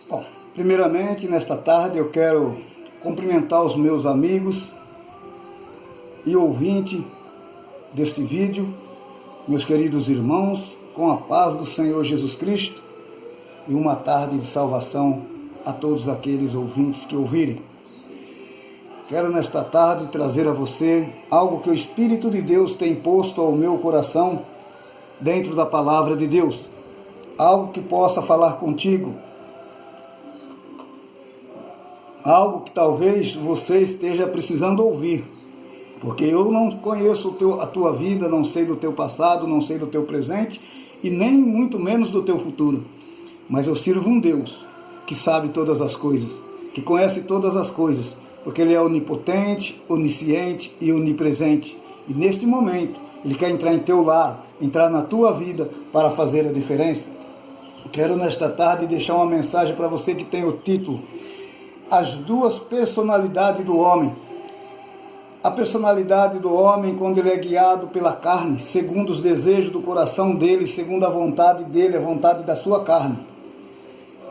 Bom, primeiramente, nesta tarde eu quero cumprimentar os meus amigos e ouvintes deste vídeo, meus queridos irmãos, com a paz do Senhor Jesus Cristo e uma tarde de salvação a todos aqueles ouvintes que ouvirem. Quero nesta tarde trazer a você algo que o Espírito de Deus tem posto ao meu coração dentro da Palavra de Deus, algo que possa falar contigo, algo que talvez você esteja precisando ouvir, porque eu não conheço a tua vida, não sei do teu passado, não sei do teu presente e nem muito menos do teu futuro, mas eu sirvo um Deus que sabe todas as coisas, que conhece todas as coisas, porque Ele é onipotente, onisciente e onipresente, e neste momento Ele quer entrar em teu lar, entrar na tua vida para fazer a diferença. Quero nesta tarde deixar uma mensagem para você que tem o título As duas personalidades do homem. A personalidade do homem, quando ele é guiado pela carne, segundo os desejos do coração dele, segundo a vontade dele, a vontade da sua carne.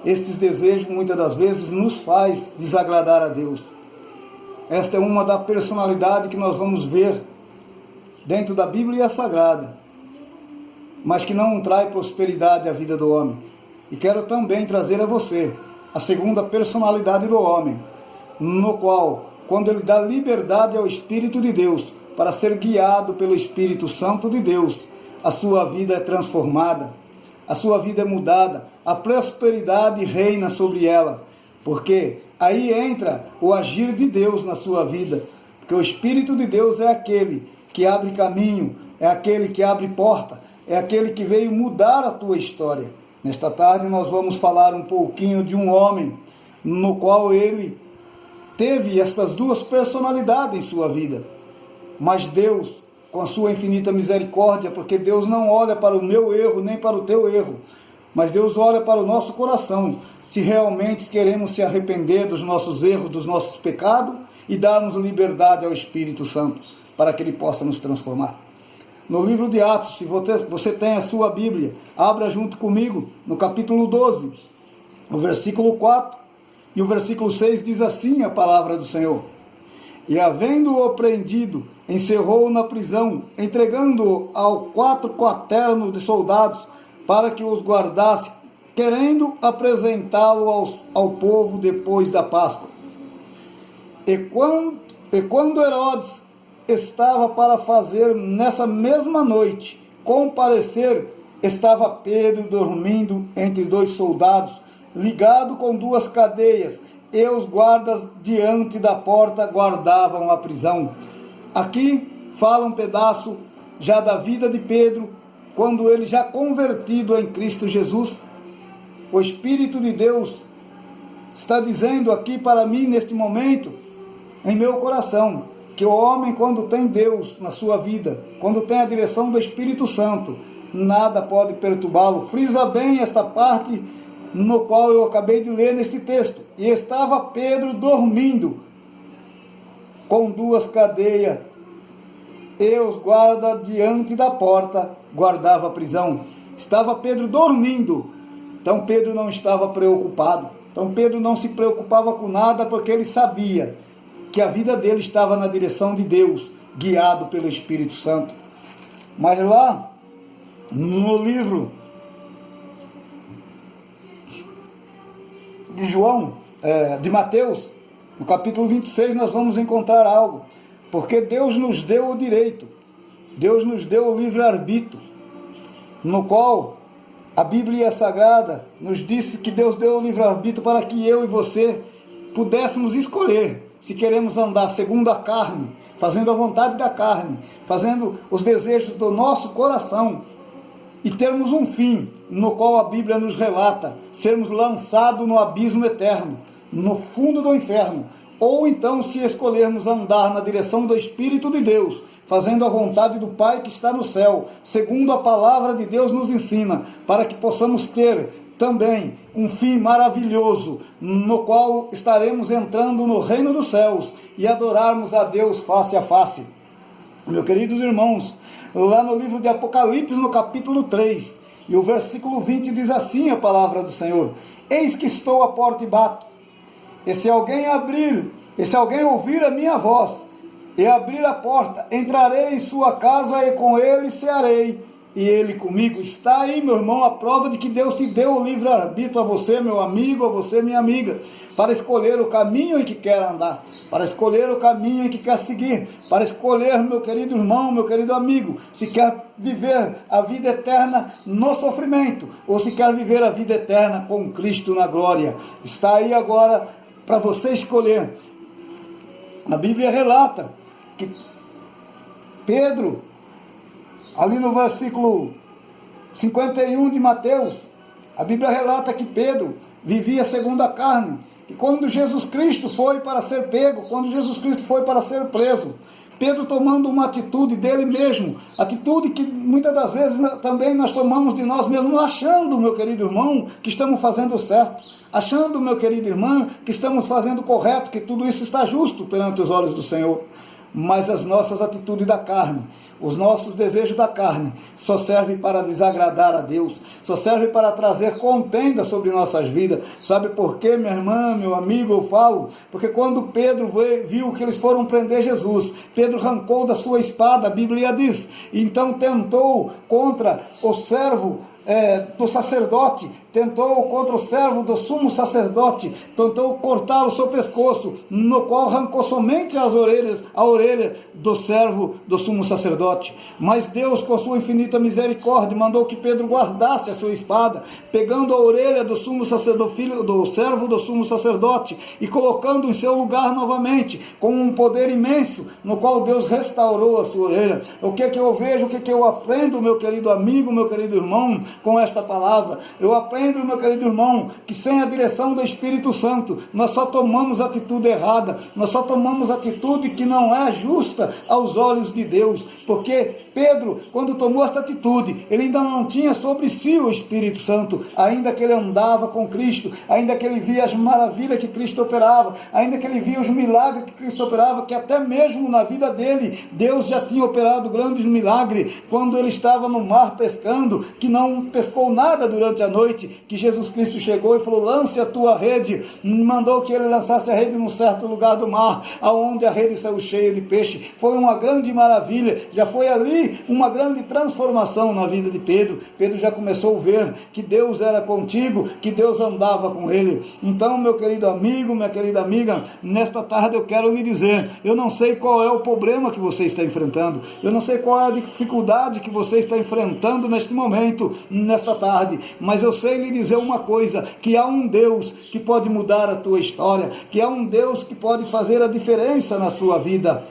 Estes desejos, muitas das vezes, nos faz desagradar a Deus. Esta é uma da personalidade que nós vamos ver dentro da Bíblia Sagrada, mas que não traz prosperidade à vida do homem. E quero também trazer a você a segunda personalidade do homem, no qual, quando ele dá liberdade ao Espírito de Deus para ser guiado pelo Espírito Santo de Deus, a sua vida é transformada, a sua vida é mudada, a prosperidade reina sobre ela, porque aí entra o agir de Deus na sua vida, porque o Espírito de Deus é aquele que abre caminho, é aquele que abre porta, é aquele que veio mudar a tua história. Nesta tarde nós vamos falar um pouquinho de um homem no qual ele teve estas duas personalidades em sua vida. Mas Deus, com a sua infinita misericórdia, porque Deus não olha para o meu erro nem para o teu erro, mas Deus olha para o nosso coração, se realmente queremos se arrepender dos nossos erros, dos nossos pecados e darmos liberdade ao Espírito Santo para que Ele possa nos transformar. No livro de Atos, se você tem a sua Bíblia, abra junto comigo no capítulo 12, no versículo 4 e o versículo 6 diz assim a palavra do Senhor: E havendo-o prendido, encerrou-o na prisão, entregando-o ao 4 quaternos de soldados para que os guardasse, querendo apresentá-lo ao povo depois da Páscoa. E quando Herodes estava para fazer nessa mesma noite comparecer, estava Pedro dormindo entre dois soldados, ligado com duas cadeias, e os guardas diante da porta guardavam a prisão. Aqui fala um pedaço já da vida de Pedro, quando ele já convertido em Cristo Jesus. O Espírito de Deus está dizendo aqui para mim neste momento, em meu coração, que o homem, quando tem Deus na sua vida, quando tem a direção do Espírito Santo, nada pode perturbá-lo. Frisa bem esta parte no qual eu acabei de ler neste texto. E estava Pedro dormindo com duas cadeias, e os guardas diante da porta guardavam a prisão. Estava Pedro dormindo. Então Pedro não estava preocupado. Então Pedro não se preocupava com nada, porque ele sabia que a vida dele estava na direção de Deus, guiado pelo Espírito Santo. Mas lá, no livro de de Mateus, no capítulo 26, nós vamos encontrar algo, porque Deus nos deu o direito, Deus nos deu o livre-arbítrio, no qual a Bíblia Sagrada nos disse que Deus deu o livre-arbítrio para que eu e você pudéssemos escolher se queremos andar segundo a carne, fazendo a vontade da carne, fazendo os desejos do nosso coração, e termos um fim, no qual a Bíblia nos relata, sermos lançados no abismo eterno, no fundo do inferno, ou então se escolhermos andar na direção do Espírito de Deus, fazendo a vontade do Pai que está no céu, segundo a palavra de Deus nos ensina, para que possamos ter também um fim maravilhoso, no qual estaremos entrando no reino dos céus e adorarmos a Deus face a face. Meus queridos irmãos, lá no livro de Apocalipse, no capítulo 3, e o versículo 20 diz assim a palavra do Senhor: Eis que estou à porta e bato. E se alguém ouvir a minha voz, e abrir a porta, entrarei em sua casa e com ele cearei, e ele comigo. Está aí, meu irmão, a prova de que Deus te deu o livre-arbítrio a você, meu amigo, a você, minha amiga, para escolher o caminho em que quer andar, para escolher o caminho em que quer seguir, para escolher, meu querido irmão, meu querido amigo, se quer viver a vida eterna no sofrimento, ou se quer viver a vida eterna com Cristo na glória. Está aí agora para você escolher. A Bíblia relata que Pedro, ali no versículo 51 de Mateus, a Bíblia relata que Pedro vivia segundo a carne, e quando Jesus Cristo foi para ser pego, quando Jesus Cristo foi para ser preso, Pedro tomando uma atitude dele mesmo, atitude que muitas das vezes também nós tomamos de nós mesmos, achando, meu querido irmão, que estamos fazendo certo, achando, meu querido irmão, que estamos fazendo correto, que tudo isso está justo perante os olhos do Senhor. Mas as nossas atitudes da carne, os nossos desejos da carne, só servem para desagradar a Deus, só servem para trazer contenda sobre nossas vidas. Sabe por quê, minha irmã, meu amigo, eu falo? Porque quando Pedro viu que eles foram prender Jesus, Pedro arrancou da sua espada, a Bíblia diz, e então tentou contra o servo do sacerdote, tentou contra o servo do sumo sacerdote, tentou cortar o seu pescoço, no qual arrancou somente a orelha do servo do sumo sacerdote. Mas Deus, com sua infinita misericórdia, mandou que Pedro guardasse a sua espada, pegando a orelha do sumo sacerdote, filho do servo do sumo sacerdote, e colocando em seu lugar novamente, com um poder imenso, no qual Deus restaurou a sua orelha. O que eu vejo, o que eu aprendo, meu querido amigo, meu querido irmão, com esta palavra? Eu aprendo, meu querido irmão, que sem a direção do Espírito Santo, nós só tomamos atitude errada, nós só tomamos atitude que não é justa aos olhos de Deus, porque Pedro, quando tomou esta atitude, ele ainda não tinha sobre si o Espírito Santo, ainda que ele andava com Cristo, ainda que ele via as maravilhas que Cristo operava, ainda que ele via os milagres que Cristo operava, que até mesmo na vida dele, Deus já tinha operado grandes milagres, quando ele estava no mar pescando, que não pescou nada durante a noite, que Jesus Cristo chegou e falou, lance a tua rede, mandou que ele lançasse a rede num certo lugar do mar, aonde a rede saiu cheia de peixe. Foi uma grande maravilha, já foi ali uma grande transformação na vida de Pedro. Pedro já começou a ver que Deus era contigo, que Deus andava com ele. Então, meu querido amigo, minha querida amiga, nesta tarde eu quero lhe dizer, eu não sei qual é o problema que você está enfrentando, eu não sei qual é a dificuldade que você está enfrentando neste momento, nesta tarde, mas eu sei lhe dizer uma coisa, que há um Deus que pode mudar a tua história, que há um Deus que pode fazer a diferença na sua vida.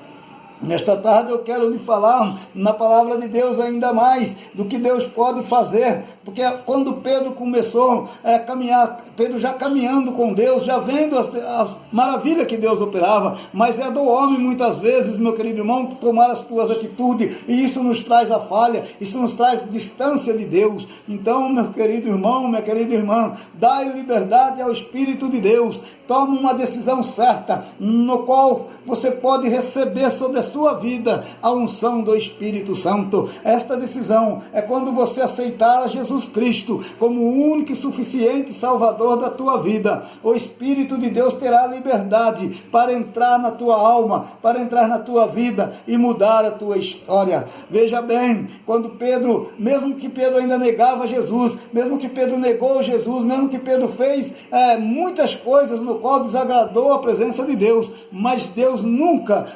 Nesta tarde eu quero lhe falar na palavra de Deus ainda mais do que Deus pode fazer, porque quando Pedro começou a caminhar, Pedro já caminhando com Deus, já vendo as maravilhas que Deus operava, mas é do homem muitas vezes, meu querido irmão, tomar as tuas atitudes, e isso nos traz a falha, isso nos traz distância de Deus. Então, meu querido irmão, minha querida irmã, dai liberdade ao Espírito de Deus, toma uma decisão certa, no qual você pode receber sobre a sua vida a unção do Espírito Santo. Esta decisão é quando você aceitar a Jesus Cristo como o único e suficiente Salvador da tua vida. O Espírito de Deus terá liberdade para entrar na tua alma, para entrar na tua vida e mudar a tua história. Veja bem, quando Pedro, mesmo que Pedro ainda negava Jesus, mesmo que Pedro negou Jesus, mesmo que Pedro fez muitas coisas no qual desagradou a presença de Deus, mas Deus nunca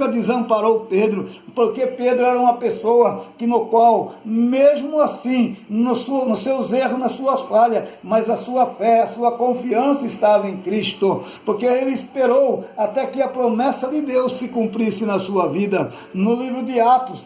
desamparou Pedro, porque Pedro era uma pessoa que no qual, mesmo assim, nos seus erros, nas suas falhas, mas a sua fé, a sua confiança estava em Cristo, porque ele esperou até que a promessa de Deus se cumprisse na sua vida. No livro de Atos,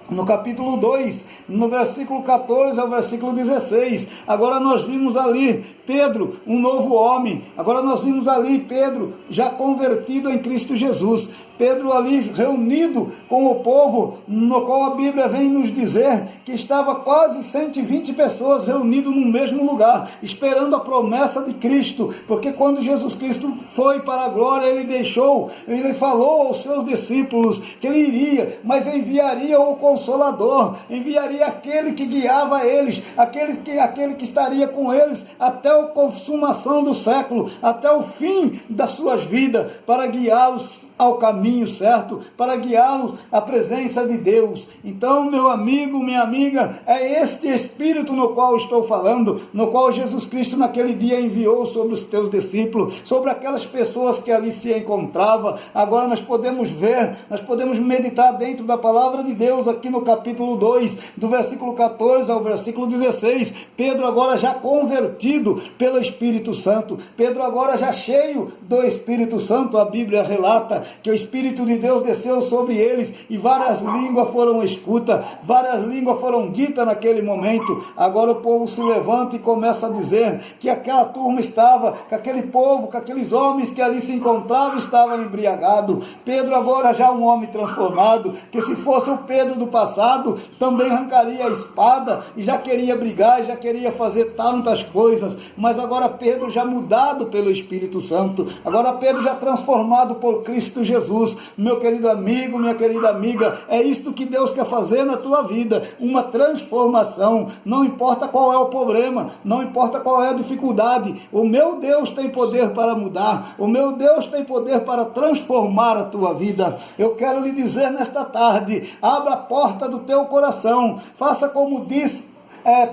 no capítulo 2, no versículo 14 ao versículo 16, agora nós vimos ali Pedro, um novo homem, agora nós vimos ali Pedro já convertido em Cristo Jesus, Pedro ali reunido com o povo, no qual a Bíblia vem nos dizer que estava quase 120 pessoas reunidas no mesmo lugar, esperando a promessa de Cristo, porque quando Jesus Cristo foi para a glória, ele falou aos seus discípulos que ele iria, mas enviaria o Consolador, enviaria aquele que guiava eles, aquele que estaria com eles até a consumação do século, até o fim das suas vidas, para guiá-los ao caminho certo, para guiá-los à presença de Deus. Então, meu amigo, minha amiga, é este Espírito no qual estou falando, no qual Jesus Cristo naquele dia enviou sobre os teus discípulos, sobre aquelas pessoas que ali se encontravam. Agora nós podemos ver, nós podemos meditar dentro da palavra de Deus, aqui no capítulo 2, do versículo 14 ao versículo 16, Pedro agora já convertido pelo Espírito Santo, Pedro agora já cheio do Espírito Santo. A Bíblia relata que o Espírito de Deus desceu sobre eles e várias línguas foram escutas, várias línguas foram ditas naquele momento. Agora o povo se levanta e começa a dizer que aquela turma estava, que aquele povo, que aqueles homens que ali se encontravam estavam embriagados. Pedro agora já um homem transformado, que se fosse o Pedro do passado, também arrancaria a espada e já queria brigar, já queria fazer tantas coisas, mas agora Pedro já mudado pelo Espírito Santo, agora Pedro já transformado por Cristo Jesus. Meu querido amigo, minha querida amiga, é isto que Deus quer fazer na tua vida, uma transformação. Não importa qual é o problema, não importa qual é a dificuldade, o meu Deus tem poder para mudar, o meu Deus tem poder para transformar a tua vida. Eu quero lhe dizer nesta tarde, abra a porta do teu coração, faça como diz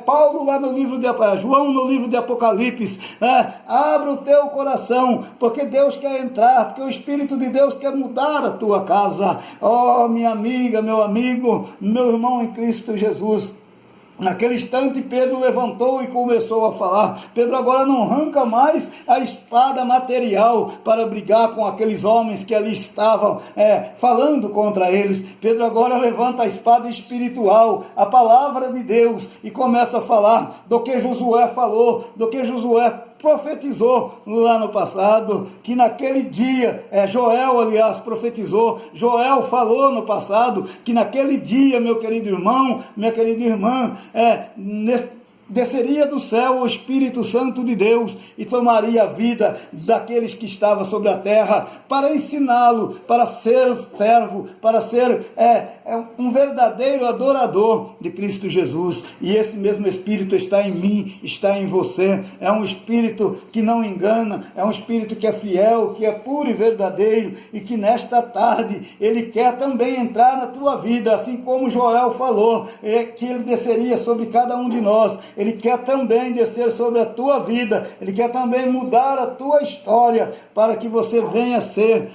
Paulo lá no livro de João, no livro de Apocalipse, abra o teu coração, porque Deus quer entrar, porque o Espírito de Deus quer mudar a tua casa. Oh, minha amiga, meu amigo, meu irmão em Cristo Jesus. Naquele instante Pedro levantou e começou a falar. Pedro agora não arranca mais a espada material para brigar com aqueles homens que ali estavam falando contra eles. Pedro agora levanta a espada espiritual, a palavra de Deus, e começa a falar do que Josué falou, do que Josué profetizou lá no passado, que naquele dia, Joel, aliás, profetizou, Joel falou no passado, que naquele dia, meu querido irmão, minha querida irmã, desceria do céu o Espírito Santo de Deus e tomaria a vida daqueles que estavam sobre a terra, para ensiná-lo, para ser servo, para ser um verdadeiro adorador de Cristo Jesus. E esse mesmo Espírito está em mim, está em você. É um Espírito que não engana, é um Espírito que é fiel, que é puro e verdadeiro, e que nesta tarde ele quer também entrar na tua vida, assim como Joel falou, que ele desceria sobre cada um de nós. Ele quer também descer sobre a tua vida, Ele quer também mudar a tua história, para que você venha ser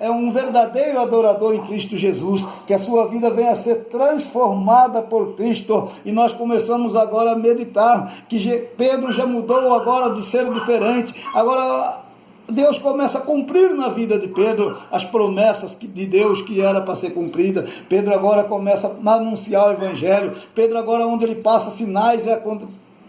um verdadeiro adorador em Cristo Jesus, que a sua vida venha a ser transformada por Cristo. E nós começamos agora a meditar, que Pedro já mudou agora de ser diferente, agora Deus começa a cumprir na vida de Pedro as promessas de Deus que era para ser cumprida. Pedro agora começa a anunciar o Evangelho. Pedro agora, onde ele passa, sinais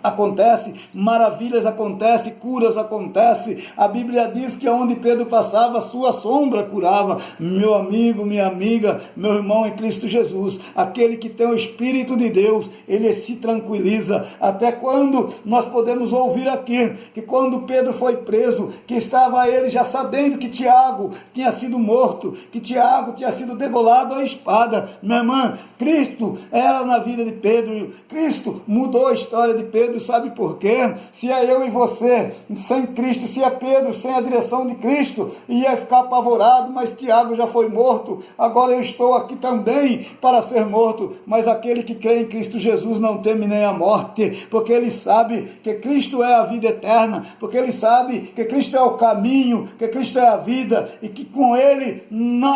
acontece, maravilhas acontecem, curas acontecem. A Bíblia diz que onde Pedro passava, sua sombra curava. Meu amigo, minha amiga, meu irmão em Cristo Jesus, aquele que tem o Espírito de Deus, ele se tranquiliza. Até quando nós podemos ouvir aqui, que quando Pedro foi preso, que estava ele já sabendo que Tiago tinha sido morto, que Tiago tinha sido degolado à espada. Minha irmã, Cristo era na vida de Pedro, Cristo mudou a história de Pedro. Sabe por quê? Se é eu e você sem Cristo, se é Pedro sem a direção de Cristo, ia ficar apavorado, mas Tiago já foi morto, agora eu estou aqui também para ser morto. Mas aquele que crê em Cristo Jesus não teme nem a morte, porque ele sabe que Cristo é a vida eterna, porque ele sabe que Cristo é o caminho, que Cristo é a vida, e que com ele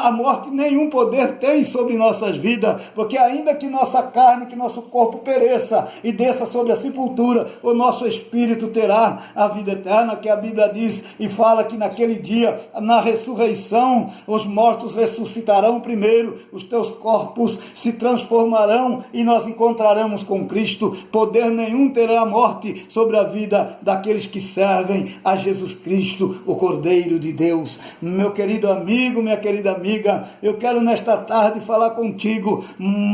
a morte nenhum poder tem sobre nossas vidas, porque ainda que nossa carne, que nosso corpo pereça e desça sobre a sepultura, o nosso espírito terá a vida eterna, que a Bíblia diz e fala que naquele dia, na ressurreição, os mortos ressuscitarão primeiro, os teus corpos se transformarão e nós encontraremos com Cristo. Poder nenhum terá a morte sobre a vida daqueles que servem a Jesus Cristo, o Cordeiro de Deus. Meu querido amigo, minha querida amiga, eu quero nesta tarde falar contigo,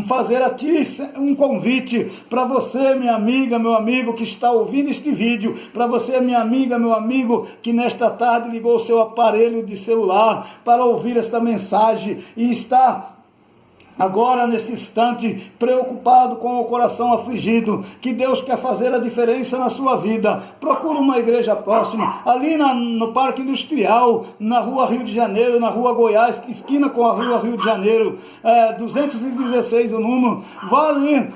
fazer a ti um convite para você, minha amiga, meu amigo que está ouvindo este vídeo, para você, minha amiga, meu amigo, que nesta tarde ligou o seu aparelho de celular para ouvir esta mensagem e está agora nesse instante, preocupado com o coração afligido, que Deus quer fazer a diferença na sua vida, procura uma igreja próxima, ali no Parque Industrial, na rua Rio de Janeiro, na rua Goiás, esquina com a rua Rio de Janeiro, 216 o número, vá ali,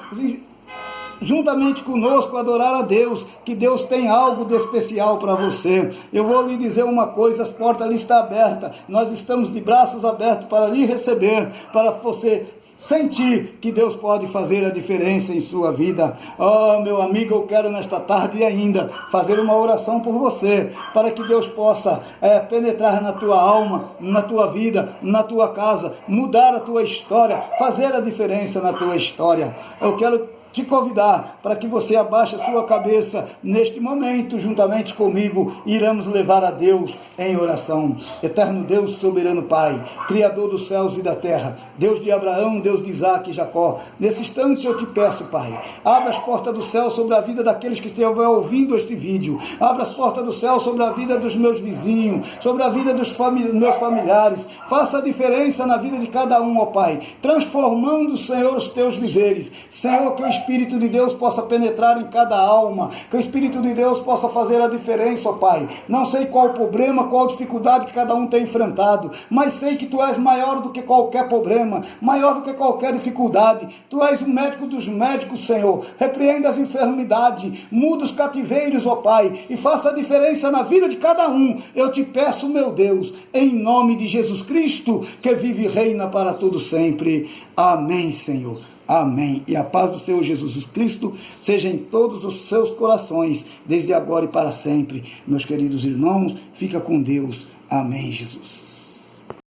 juntamente conosco adorar a Deus, que Deus tem algo de especial para você. Eu vou lhe dizer uma coisa, as portas ali estão abertas, nós estamos de braços abertos para lhe receber, para você sentir que Deus pode fazer a diferença em sua vida. Oh, meu amigo, eu quero nesta tarde ainda fazer uma oração por você, para que Deus possa penetrar na tua alma, na tua vida, na tua casa, mudar a tua história, fazer a diferença na tua história. Eu quero te convidar para que você abaixe a sua cabeça neste momento, juntamente comigo, iremos levar a Deus em oração. Eterno Deus, soberano Pai, Criador dos céus e da terra, Deus de Abraão, Deus de Isaac e Jacó, nesse instante eu te peço, Pai, abra as portas do céu sobre a vida daqueles que estão ouvindo este vídeo, abra as portas do céu sobre a vida dos meus vizinhos, sobre a vida dos meus familiares, faça a diferença na vida de cada um, ó Pai, transformando, Senhor, os teus viveres. Senhor, que o Espírito de Deus possa penetrar em cada alma, que o Espírito de Deus possa fazer a diferença, ó Pai. Não sei qual o problema, qual dificuldade que cada um tem enfrentado, mas sei que Tu és maior do que qualquer problema, maior do que qualquer dificuldade. Tu és o médico dos médicos, Senhor. Repreenda as enfermidades, muda os cativeiros, ó Pai, e faça a diferença na vida de cada um. Eu te peço, meu Deus, em nome de Jesus Cristo, que vive e reina para todo sempre. Amém, Senhor. Amém. E a paz do Senhor Jesus Cristo seja em todos os seus corações, desde agora e para sempre. Meus queridos irmãos, fica com Deus. Amém, Jesus.